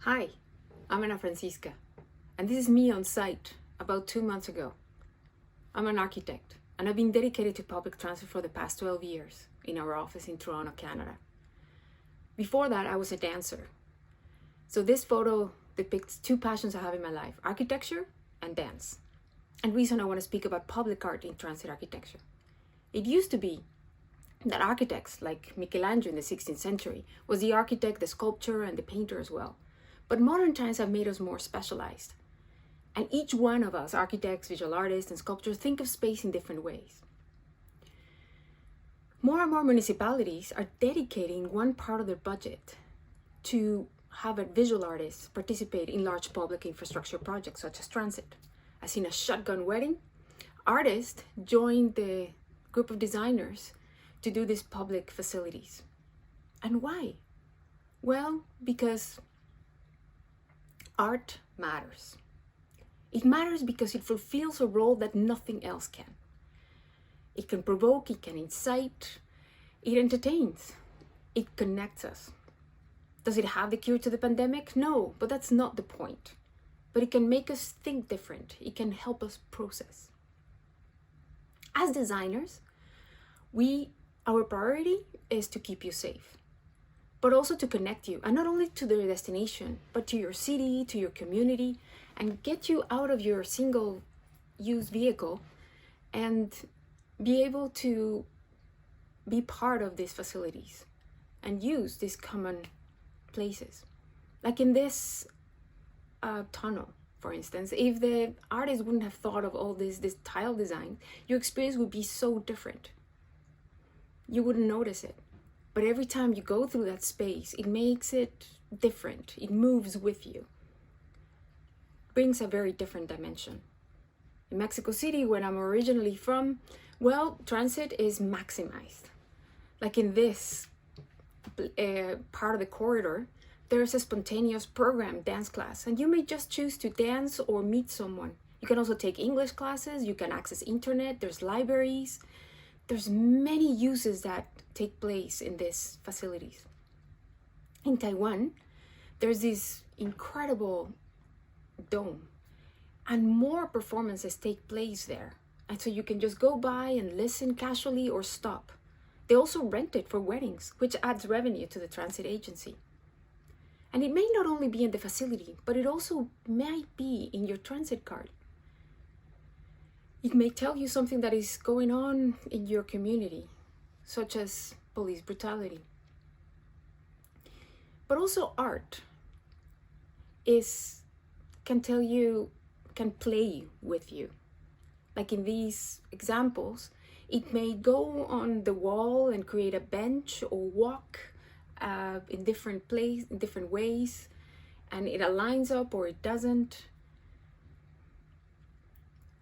Hi, I'm Francisca, and this is me on site about 2 months ago. I'm an architect, and I've been dedicated to public transit for the past 12 years in our office in Toronto, Canada. Before that, I was a dancer. So this photo depicts two passions I have in my life, architecture and dance. And reason I want to speak about public art in transit architecture. It used to be that architects like Michelangelo in the 16th century was the architect, the sculptor, and the painter as well. But modern times have made us more specialized. And each one of us, architects, visual artists, and sculptors, think of space in different ways. More and more municipalities are dedicating one part of their budget to have a visual artist participate in large public infrastructure projects such as transit. As in a shotgun wedding, artists joined the group of designers to do these public facilities. And why? Well, because art matters. It matters because it fulfills a role that nothing else can. It can provoke, it can incite, it entertains, it connects us. Does it have the cure to the pandemic? No, but that's not the point. But it can make us think different. It can help us process. As designers, our priority is to keep you safe, but also to connect you, and not only to the destination, but to your city, to your community, and get you out of your single-use vehicle and be able to be part of these facilities and use these common places. Like in this tunnel, for instance, if the artist wouldn't have thought of all this tile design, your experience would be so different. You wouldn't notice it. But every time you go through that space, it makes it different. It moves with you. Brings a very different dimension. In Mexico City, where I'm originally from, well, transit is maximized. Like in this part of the corridor, there's a spontaneous program dance class, and you may just choose to dance or meet someone. You can also take English classes, you can access internet, there's libraries. There's many uses that take place in these facilities. In Taiwan, there's this incredible dome, and more performances take place there. And so you can just go by and listen casually or stop. They also rent it for weddings, which adds revenue to the transit agency. And it may not only be in the facility, but it also might be in your transit card. It may tell you something that is going on in your community, such as police brutality. But also art can play with you. Like in these examples, it may go on the wall and create a bench or walk in different ways, and it aligns up or it doesn't.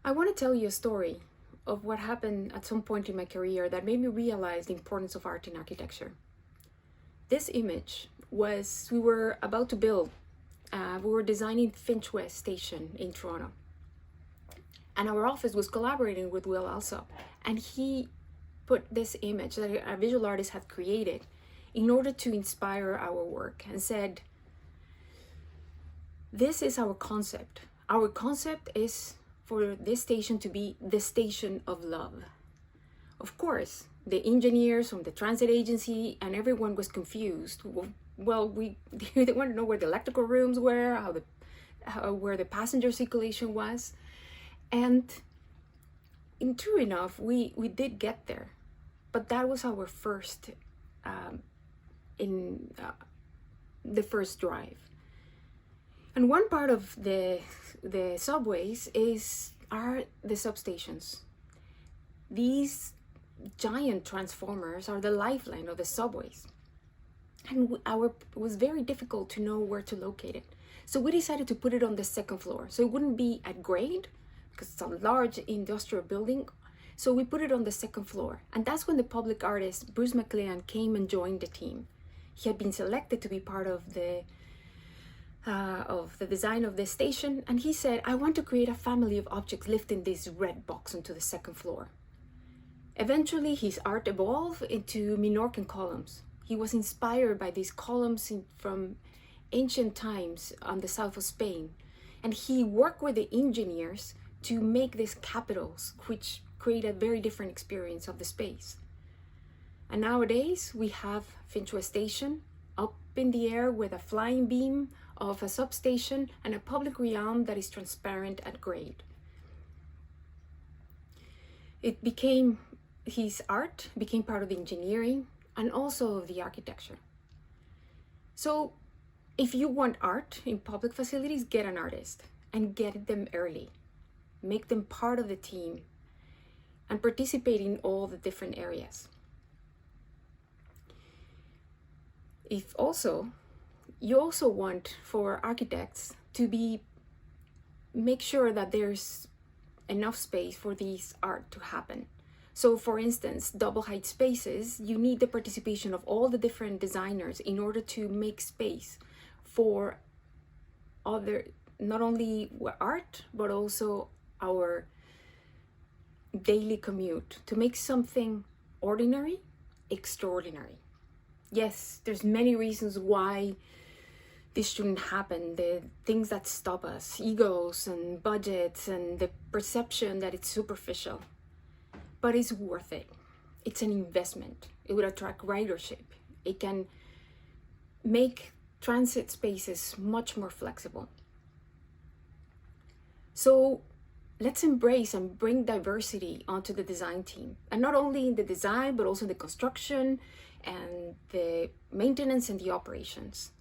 I want to tell you a story of what happened at some point in my career that made me realize the importance of art in architecture. This image was, we were about to build, we were designing Finch West Station in Toronto. And our office was collaborating with Will Alsop, and he put this image that a visual artist had created in order to inspire our work and said, this is our concept. Our concept is for this station to be the station of love. Of course, the engineers from the transit agency and everyone was confused. Well, they wanted to know where the electrical rooms were, where the passenger circulation was. And true enough, we did get there. But that was our first, the first drive. And one part of the subways are the substations. These giant transformers are the lifeline of the subways. And it was very difficult to know where to locate it. So we decided to put it on the second floor. So it wouldn't be at grade, because it's a large industrial building. So we put it on the second floor. And that's when the public artist, Bruce McLean, came and joined the team. He had been selected to be part of the design of this station, and he said, I want to create a family of objects lifting this red box onto the second floor. Eventually, his art evolved into Minorcan columns. He was inspired by these columns from ancient times on the south of Spain. And he worked with the engineers to make these capitals, which create a very different experience of the space. And nowadays we have Finchua Station up in the air with a flying beam of a substation and a public realm that is transparent at grade. His art became part of the engineering and also of the architecture. So if you want art in public facilities, get an artist and get them early. Make them part of the team and participate in all the different areas. You also want for architects to make sure that there's enough space for this art to happen. So for instance, double height spaces, you need the participation of all the different designers in order to make space for not only art, but also our daily commute, to make something ordinary extraordinary. Yes, there's many reasons why this shouldn't happen. The things that stop us, egos and budgets and the perception that it's superficial. But it's worth it. It's an investment. It would attract ridership. It can make transit spaces much more flexible. So let's embrace and bring diversity onto the design team. And not only in the design, but also the construction and the maintenance and the operations.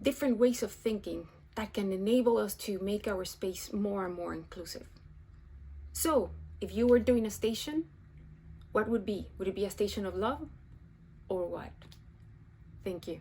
Different ways of thinking that can enable us to make our space more and more inclusive. So, if you were doing a station, what would it be? Would it be a station of love or what? Thank you.